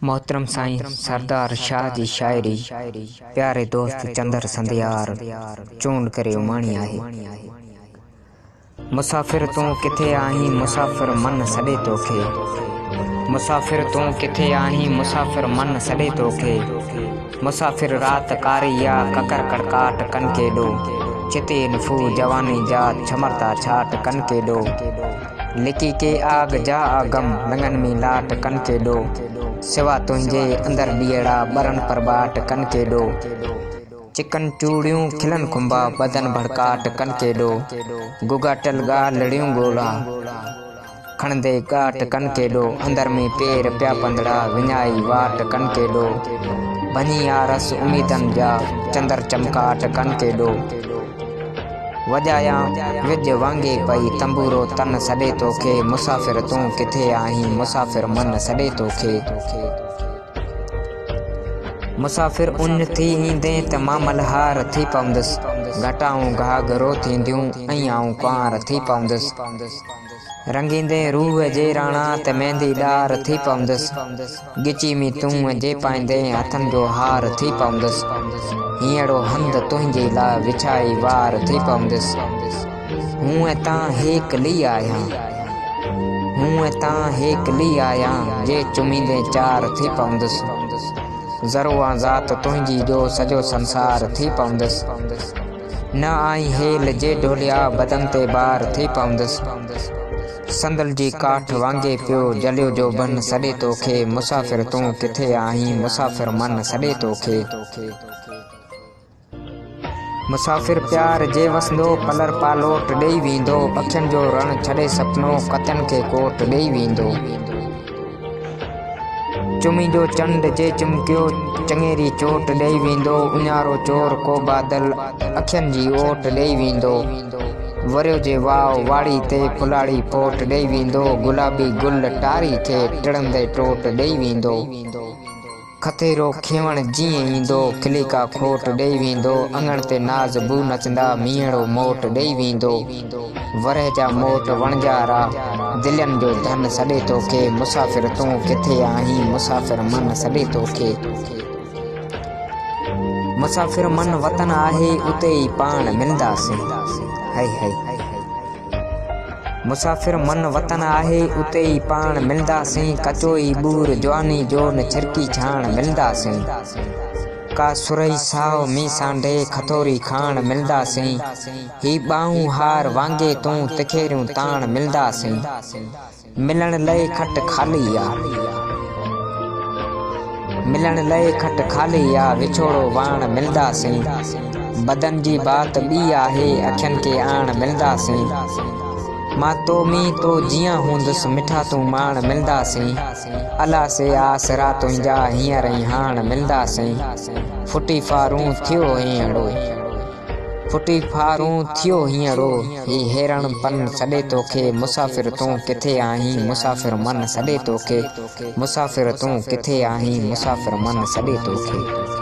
मोहतरम साईं सरदार शाह जी शायरी प्यारे दोस्त चंदर संधियार चूंड करे उमाणी आहे। मुसाफिर तू किथे आहीं मुसाफिर मन सॾे तोखे, मुसाफिर तू किथे आहीं मुसाफिर मन सॾे तोखे। मुसाफिर रात कारी या ककर कड़काट कन के डो, चिते नफू जवानी जा छमरता छाट कन के डो। लिकी के आग जा आगम लंगन में लाट कन के डो, सिवा तुंहिंजे अंदर ॾीअड़ा बरन पर बाट कन के डो। चिकन चूड़ियूं खिलन खुंबा बदन भड़काट कन के डो, गुगाटल गालड़ियूं गोला खणंदे गाट कन के डो। अंदर में पेर प्या पंदड़ा विञाई वाट कन के डो, बनी आरस उम्मीदन जा चंदर चमकाट कन के डो। वजाया विज वांगे पई तंबूरो तन सॾे तोखे, मुसाफिर तू किथे आहीं मुसाफिर मन सॾे तोखे। मुसाफिर उन थी ईंदे त मां मल्हार थी पवंदुसि, घटाऊं घाघरो थींदियूं ऐं आऊं कुंवार थी पवंदुसि। रंगींदे रूह जे राणा त मेहंदी ॾार थी पवंदुसि, गिची में तूं जे पाईंदे हथनि जो हार थी पवंदुसि। हीअड़ो हंध तुंहिंजे लाइ विछाई वार थी पवंदुसि। हूं तां हेकली आहियां, हूं तां हेकली आहियां जे चुमींदे चार थी पवंदुसि। ज़रूआ ज़ात तुंहिंजी जो सॼो संसार थी पवंदुसि। न आई हेल जे ढोलिया बदन ते बार थी पवंदुसि। संदल जी काठ वांगे पियो जलियो जो बन सॾे तोखे, मुसाफिर तू किथे आहीं मुसाफिर मन सॾे तोखे। मुसाफिर प्यार जे वसंदो पलर पालोट ॾेई वेंदो, अखियुनि जो रण छॾे सपनो कतनि खे कोट ॾेई वेंदो। चुमी जो चंड जे चिमकियो चङेरी चोट ॾेई वेंदो, उञारो चोर को बादल अखियुनि जी ओट ॾेई वेंदो। वरियो जे वाव वाड़ी ते फुलाड़ी पोट ॾेई वेंदो, गुलाबी गुल टारी खे टिड़ंदे टोट ॾेई वेंदो। खतेरो खेवण जीअं ईंदो खिली का खोट ॾेई वेंदो, अङण ते नाज़ बू नचंदा मीहड़ो मोट ॾेई वेंदो। वरह जा मोट वणजारा दिलनि जो धन सॾे तोखे, मुसाफिर तू किथे आहीं मुसाफिर मन सॾे तोखे। मुसाफिर मन वतन आहे उते ई पाण मिलंदासीं, हाय हाय। मुसाफिर मन वतन आहे उते ई पाण मिलंदासीं, कचो ई बूर जवानी जो न छिरकी छाण मिलंदासीं। का सुरई साव में सांडे खथोरी खाण मिलंदासीं, ही बाहूं हार वांगे तू तिखेरियूं ताण मिलंदासीं। मिलण लए खट खाली आ, मिलण लए खट खाली आ विछोड़ो वाण मिलंदासीं। बदन जी बात ॿी आहे अखियुनि खे आण मिलंदासीं। मां तो में तो जियां हूंदुसि मिठा तू माण मिलंदासीं, अला से आसरा तुंहिंजा हींअर ई हाण मिलंदासीं। फुटी फारूं थियो हींअड़ो, फुटी फारूं थियो हींअड़ो ही हेरण पन सॾे तोखे, मुसाफिर तू किथे आहीं मुसाफिर मन सॾे तोखे। मुसाफिर तू किथे आहीं मुसाफिर मन सॾे तोखे।